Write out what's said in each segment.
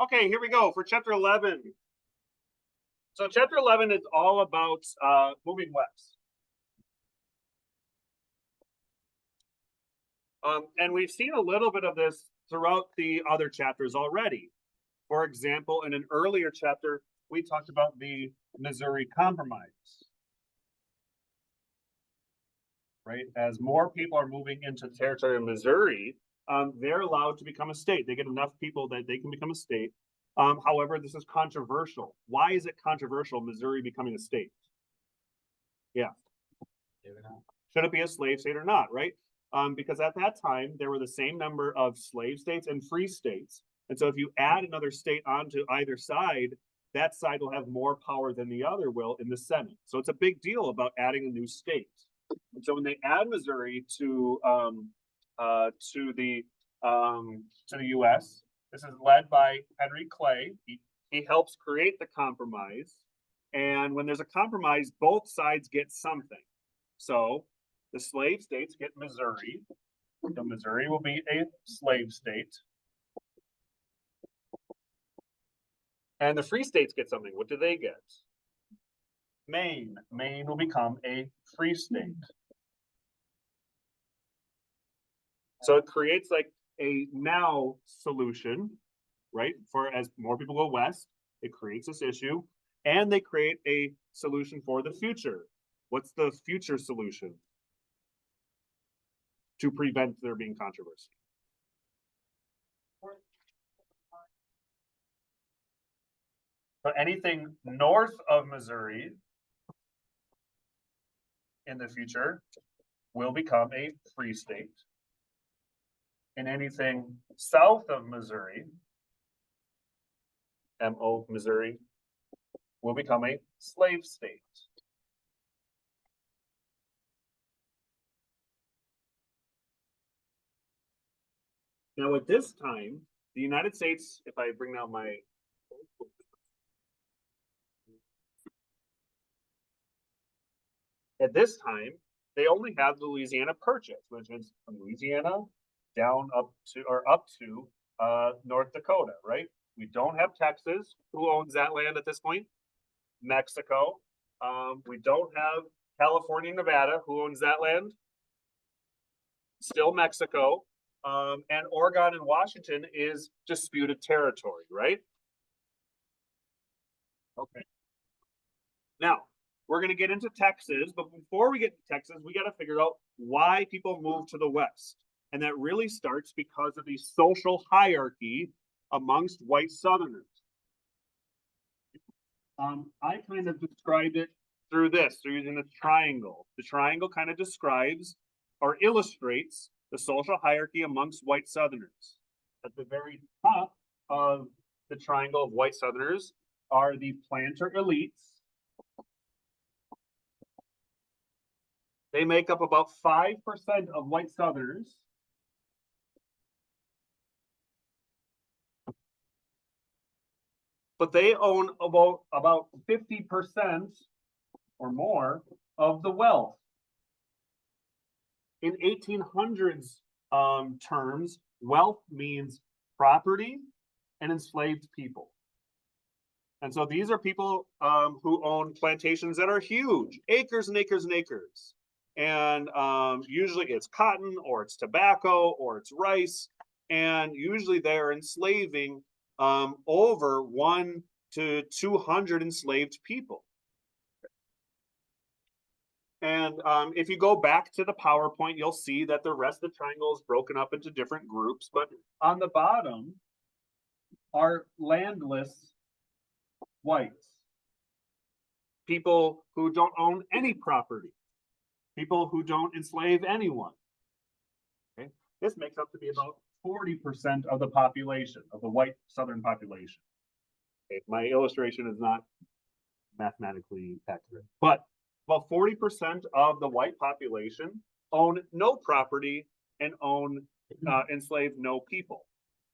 Okay, here we go for chapter 11. So chapter 11 is all about moving west. And we've seen a little bit of this throughout the other chapters already. For example, in an earlier chapter, we talked about the Missouri Compromise. Right? As more people are moving into the territory of Missouri, they're allowed to become a state. They get enough people that they can become a state. However, this is controversial. Why is it controversial, Missouri becoming a state? Yeah. Should it be a slave state or not, right? Because at that time, there were the same number of slave states and free states. And so if you add another state onto either side, that side will have more power than the other will in the Senate. So it's a big deal about adding a new state. And so when they add Missouri to the U.S., this is led by Henry Clay. He helps create the compromise. And when there's a compromise, both sides get something. So the slave states get Missouri. So Missouri will be a slave state. And the free states get something. What do they get? Maine. Maine will become a free state. So it creates like a now solution, right? For as more people go west, it creates this issue, and they create a solution for the future. What's the future solution? To prevent there being controversy. So anything north of Missouri in the future will become a free state. And anything south of Missouri, M-O, Missouri, will become a slave state. Now, at this time, the United States, if I bring out my at this time, they only have the Louisiana Purchase, which is from Louisiana down up to North Dakota, right? We don't have Texas. Who owns that land at this point? Mexico. We don't have California, Nevada. Who owns that land? Still Mexico. And Oregon and Washington is disputed territory, right? Okay. Now, we're going to get into Texas, but before we get to Texas, we got to figure out why people move to the West. And that really starts because of the social hierarchy amongst white Southerners. I kind of described it through using the triangle. The triangle kind of describes or illustrates the social hierarchy amongst white Southerners. At the very top of the triangle of white Southerners are the planter elites. They make up about 5% of white Southerners. But they own about 50% or more of the wealth. In 1800s terms, wealth means property and enslaved people. And so these are people who own plantations that are huge, acres and acres and acres. And usually it's cotton or it's tobacco or it's rice. And usually they're enslaving over 1 to 200 enslaved people. And if you go back to the PowerPoint, you'll see that the rest of the triangle is broken up into different groups. But on the bottom are landless whites, people who don't own any property, people who don't enslave anyone. Okay? This makes up to be about 40% of the population, of the white Southern population. Okay? My illustration is not mathematically accurate, but about 40% of the white population own no property and enslave no people.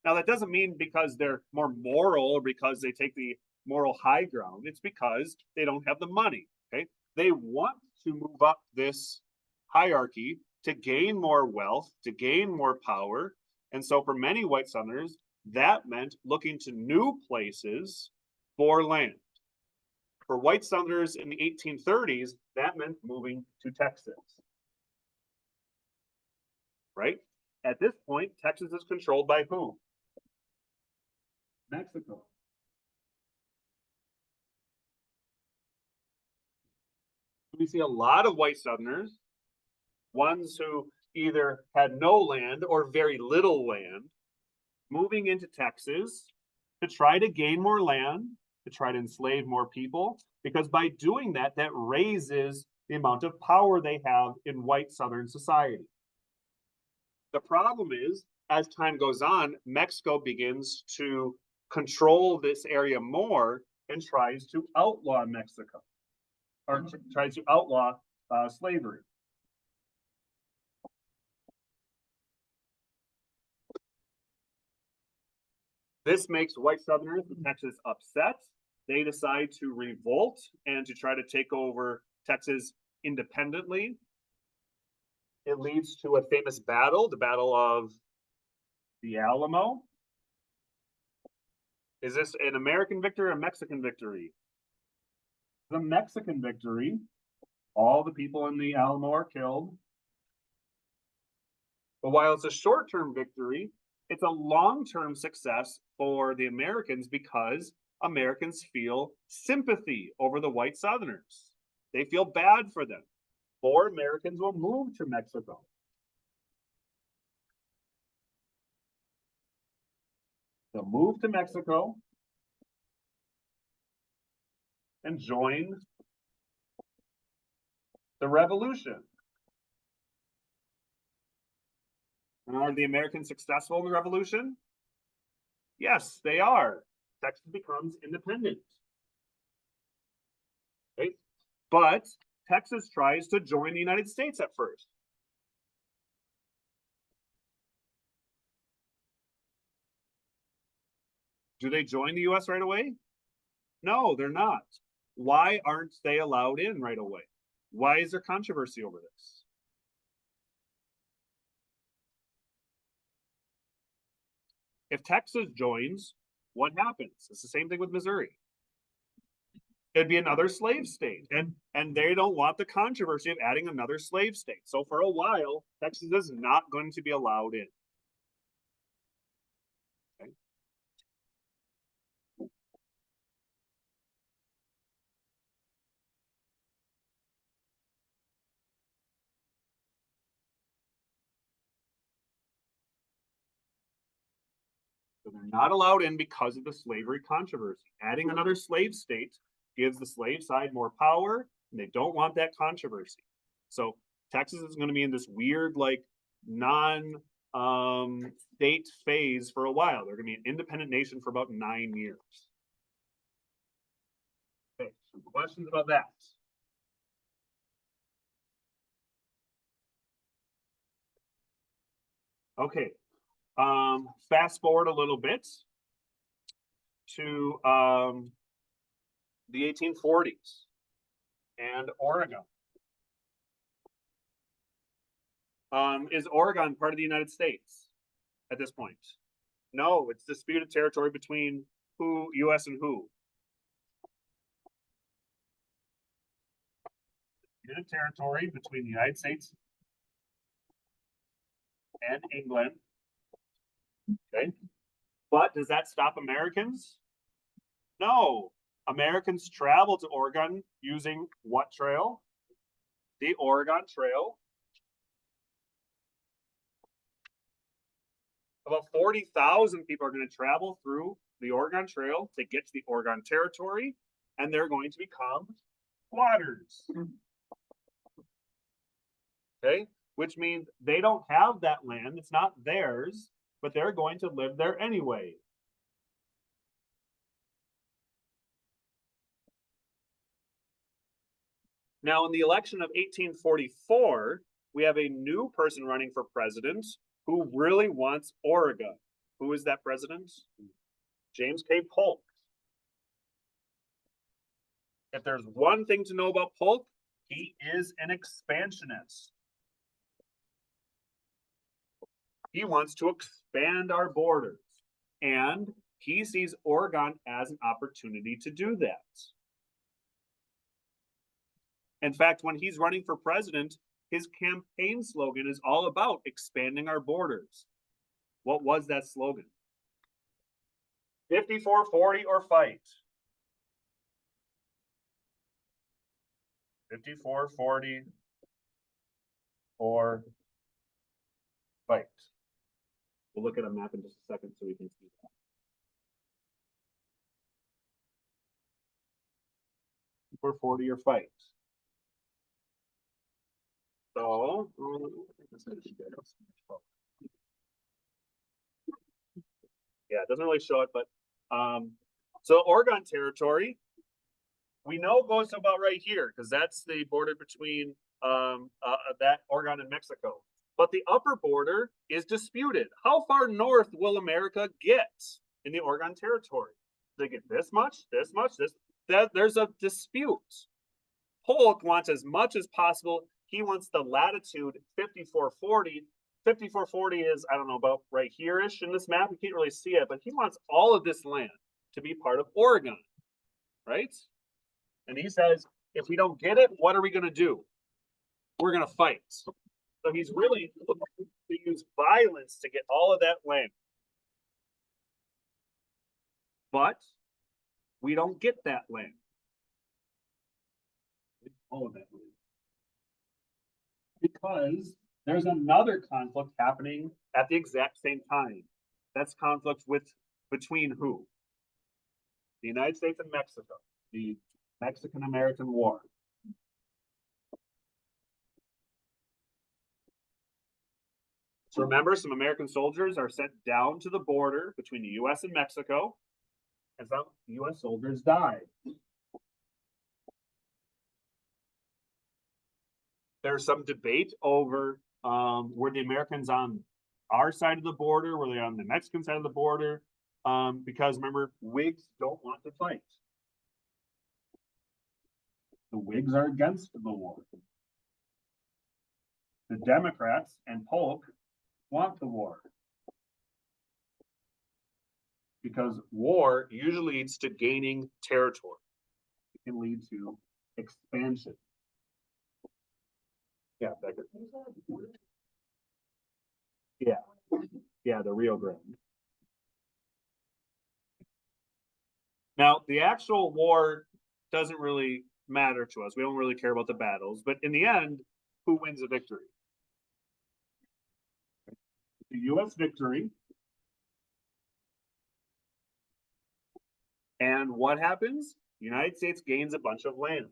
Now, that doesn't mean because they're more moral or because they take the moral high ground. It's because they don't have the money. Okay, they want to move up this hierarchy to gain more wealth, to gain more power. And so for many white Southerners, That meant looking to new places for land. For white Southerners in the 1830s, that meant moving to Texas. Right? At this point, Texas is controlled by who? Mexico. We see a lot of white Southerners, ones who either had no land or very little land, moving into Texas to try to gain more land, to try to enslave more people, because by doing that, that raises the amount of power they have in white Southern society. The problem is, as time goes on, Mexico begins to control this area more and tries to outlaw Mexico, or tries to outlaw slavery. This makes white Southerners in Texas upset. They decide to revolt and to try to take over Texas independently. It leads to a famous battle, the Battle of the Alamo. Is this an American victory or a Mexican victory? The Mexican victory. All the people in the Alamo are killed. But while it's a short-term victory, it's a long-term success for the Americans because Americans feel sympathy over the white Southerners. They feel bad for them. More Americans will move to Mexico. They'll move to Mexico and join the revolution. And are the Americans successful in the revolution? Yes, they are. Texas becomes independent. Okay? But Texas tries to join the United States at first. Do they join the US right away? No, they're not. Why aren't they allowed in right away? Why is there controversy over this? If Texas joins, what happens? It's the same thing with Missouri. It'd be another slave state, and they don't want the controversy of adding another slave state. So for a while, Texas is not going to be allowed in. Okay. So they're not allowed in because of the slavery controversy. Adding another slave state gives the slave side more power, and they don't want that controversy. So Texas is going to be in this weird, like, non state phase for a while. They're going to be an independent nation for about 9 years. Okay, some questions about that? Okay, fast forward a little bit to the 1840s and Oregon. Is Oregon part of the United States at this point? No, it's disputed territory between who, U.S. and who? Disputed territory between the United States and England. Okay. But does that stop Americans? No. Americans travel to Oregon using what trail? The Oregon Trail. About 40,000 people are going to travel through the Oregon Trail to get to the Oregon Territory, and they're going to become squatters. Okay, which means they don't have that land, it's not theirs, but they're going to live there anyway. Now, in the election of 1844, we have a new person running for president who really wants Oregon. Who is that president? James K. Polk. If there's one thing to know about Polk, he is an expansionist. He wants to expand our borders. And he sees Oregon as an opportunity to do that. In fact, when he's running for president, his campaign slogan is all about expanding our borders. What was that slogan? 5440 or fight. 5440 or fight. We'll look at a map in just a second so we can see that. For 40 or fight. So, yeah, it doesn't really show it, but so Oregon Territory, we know goes to about right here because that's the border between that Oregon and Mexico. But the upper border is disputed. How far north will America get in the Oregon Territory? Do they get this much, this much, this? There's a dispute. Polk wants as much as possible. He wants the latitude 5440. 5440 is, I don't know, about right here-ish in this map. You can't really see it, but he wants all of this land to be part of Oregon, right? And he says, if we don't get it, what are we going to do? We're going to fight. So he's really looking to use violence to get all of that land. But we don't get that land. All of that land. Because there's another conflict happening at the exact same time. That's conflict between who? The United States and Mexico. The Mexican-American War. So remember, some American soldiers are sent down to the border between the U.S. and Mexico, and some U.S. soldiers died. There's some debate over were the Americans on our side of the border? Were they on the Mexican side of the border? Because remember, Whigs don't want to fight. The Whigs are against the war. The Democrats and Polk want the war. Because war usually leads to gaining territory. It can lead to expansion. Yeah, Becker. Yeah, the Rio Grande. Now, the actual war doesn't really matter to us. We don't really care about the battles, but in the end, who wins the victory? The U.S. victory. And what happens? The United States gains a bunch of land.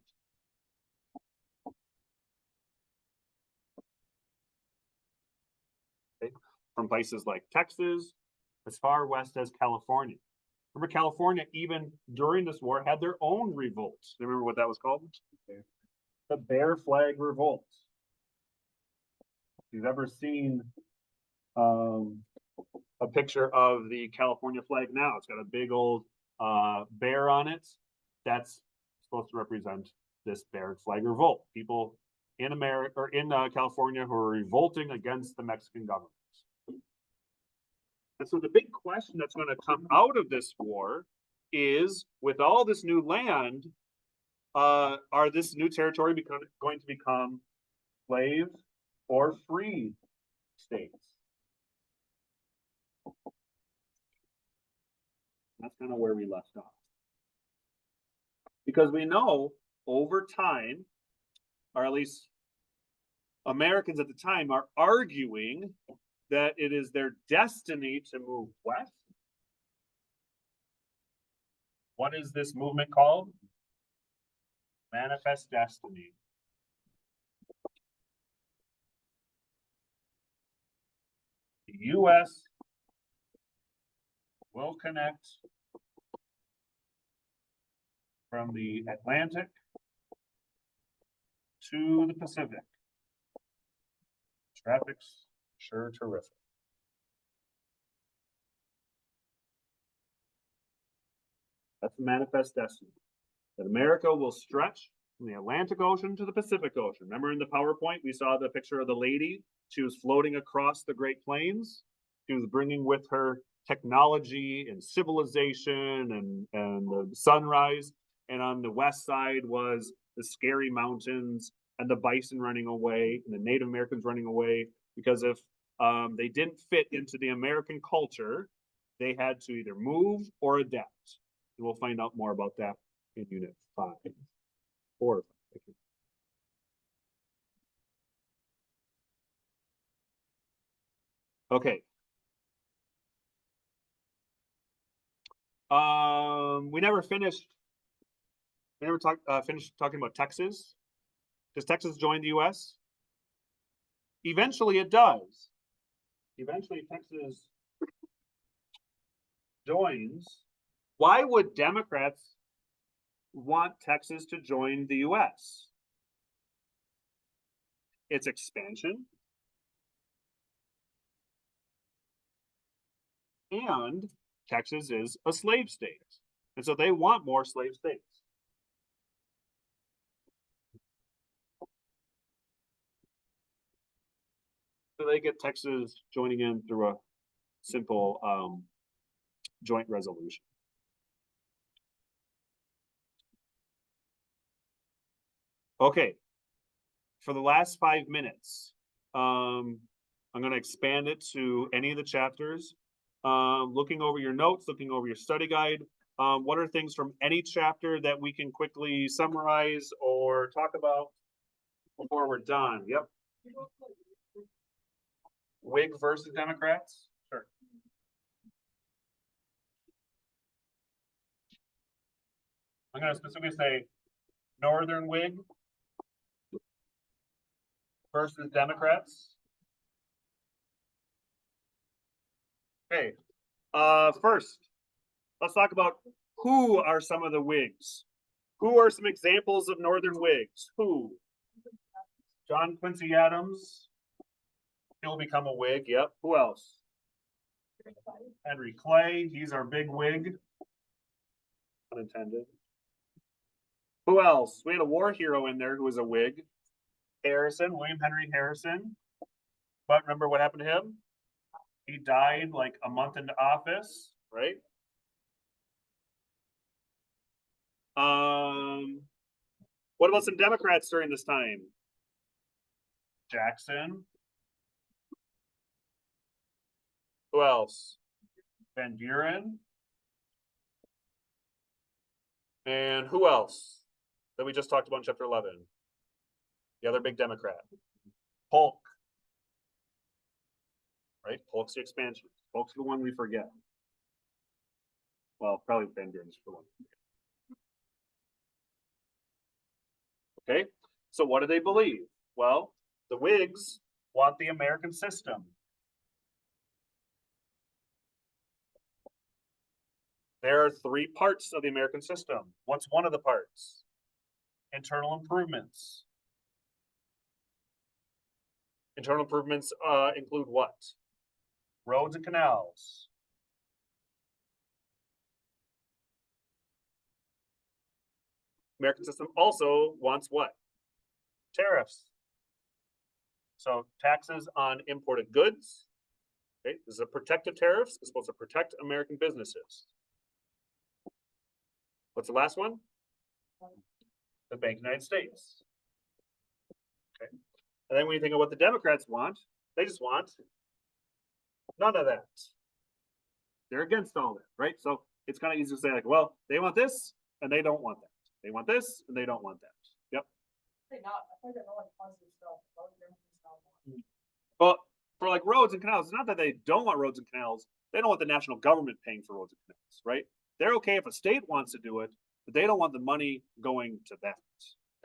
Okay. From places like Texas, as far west as California. Remember, California, even during this war, had their own revolts. Remember what that was called? The Bear Flag Revolt. If you've ever seen a picture of the California flag now, it's got a big old bear on it. That's supposed to represent this Bear Flag Revolt. People in America or in California who are revolting against the Mexican government. And so the big question that's going to come out of this war is, with all this new land, are this new territory going to become slave or free states? That's kind of where we left off. Because we know over time, or at least Americans at the time are arguing that it is their destiny to move west. What is this movement called? Manifest Destiny. The U.S. will connect from the Atlantic to the Pacific. Traffic's sure terrific. That's the manifest destiny. That America will stretch from the Atlantic Ocean to the Pacific Ocean. Remember in the PowerPoint, we saw the picture of the lady. She was floating across the Great Plains. She was bringing with her technology and civilization and the sunrise. And on the west side was the scary mountains and the bison running away and the Native Americans running away. Because if they didn't fit into the American culture, they had to either move or adapt. And we'll find out more about that in Unit 5. 4. Okay. We never finished. We never finished talking about Texas. Does Texas join the U.S.? Eventually, it does. Eventually, Texas joins. Why would Democrats want Texas to join the U.S.? It's expansion. And Texas is a slave state. And so they want more slave states. So they get Texas joining in through a simple joint resolution. Okay, for the last 5 minutes, I'm going to expand it to any of the chapters. Looking over your notes, looking over your study guide, what are things from any chapter that we can quickly summarize or talk about before we're done? Yep. Whig versus Democrats? Sure. I'm going to specifically say Northern Whig versus Democrats. Okay. First, let's talk about who are some of the Whigs. Who are some examples of Northern Whigs? Who? John Quincy Adams. He'll become a Whig. Yep. Who else? Henry Clay. He's our big Whig. Unintended. Who else? We had a war hero in there who was a Whig. Harrison, William Henry Harrison. But remember what happened to him? He died like a month into office, right? What about some Democrats during this time? Jackson. Who else? Van Buren. And who else that we just talked about in chapter 11? The other big Democrat. Polk. Right? Polk's the expansion. Polk's the one we forget. Well, probably Van Buren's the one. Okay, so what do they believe? Well, the Whigs want the American system. There are 3 parts of the American system. What's one of the parts? Internal improvements. Internal improvements include what? Roads and canals. American system also wants what? Tariffs. So taxes on imported goods. Okay, this is a protective tariffs. It's supposed to protect American businesses. What's the last one? The Bank of the United States. Okay. And then when you think of what the Democrats want, they just want none of that. They're against all that, right? So it's kind of easy to say, like, well, they want this and they don't want that. They want this and they don't want that. Yep. Well, for like roads and canals, it's not that they don't want roads and canals. They don't want the national government paying for roads and canals, right? They're okay if a state wants to do it, but they don't want the money going to that.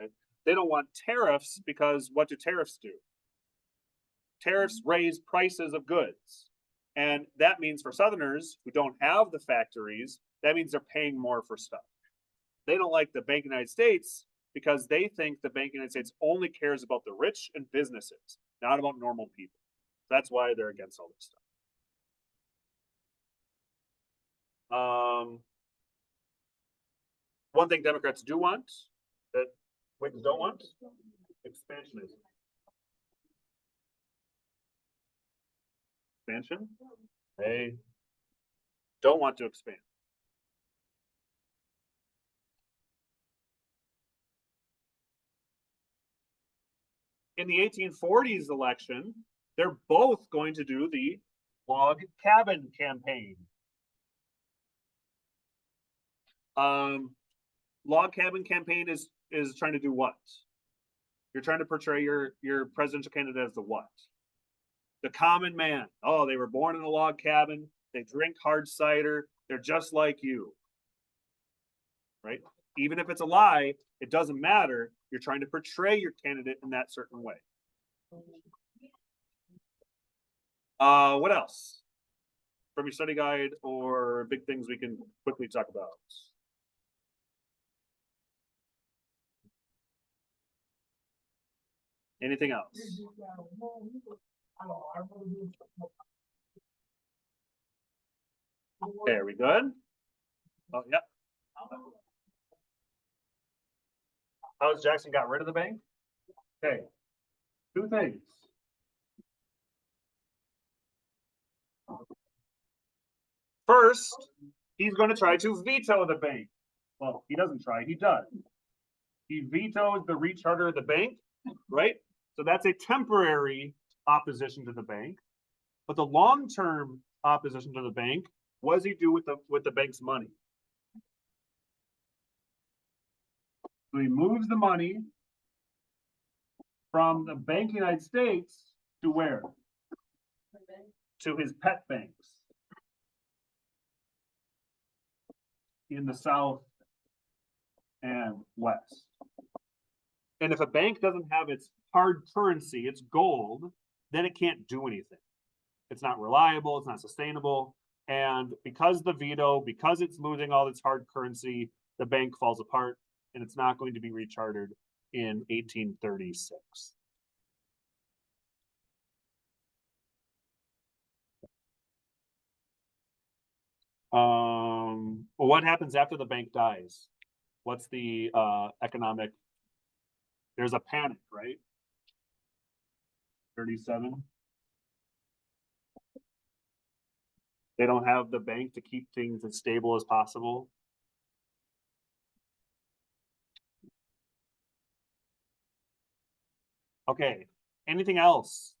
Right? They don't want tariffs because what do tariffs do? Tariffs raise prices of goods. And that means for Southerners who don't have the factories, that means they're paying more for stuff. They don't like the Bank of the United States because they think the Bank of the United States only cares about the rich and businesses, not about normal people. That's why they're against all this stuff. One thing Democrats do want that Whigs don't want, expansionism. Expansion. Hey, don't want to expand. In the 1840s election, they're both going to do the log cabin campaign. Log cabin campaign is trying to do what? You're trying to portray your presidential candidate as the what? The common man. Oh, they were born in a log cabin. They drink hard cider. They're just like you. Right? Even if it's a lie, it doesn't matter. You're trying to portray your candidate in that certain way. What else? From your study guide or big things we can quickly talk about. Anything else? Okay, are we good? Oh, yeah. How has Jackson got rid of the bank? Okay, two things. First, he's going to try to veto the bank. Well, he doesn't try, he does. He vetoes the recharter of the bank, right? So that's a temporary opposition to the bank. But the long-term opposition to the bank, what does he do with the bank's money? So he moves the money from the Bank of the United States to where? To his pet banks in the South and West. And if a bank doesn't have its hard currency, its gold, then it can't do anything. It's not reliable, it's not sustainable. And because the veto, because it's losing all its hard currency, the bank falls apart and it's not going to be rechartered in 1836. Well, what happens after the bank dies? What's the economic? There's a panic, right? 37. They don't have the bank to keep things as stable as possible. Okay, anything else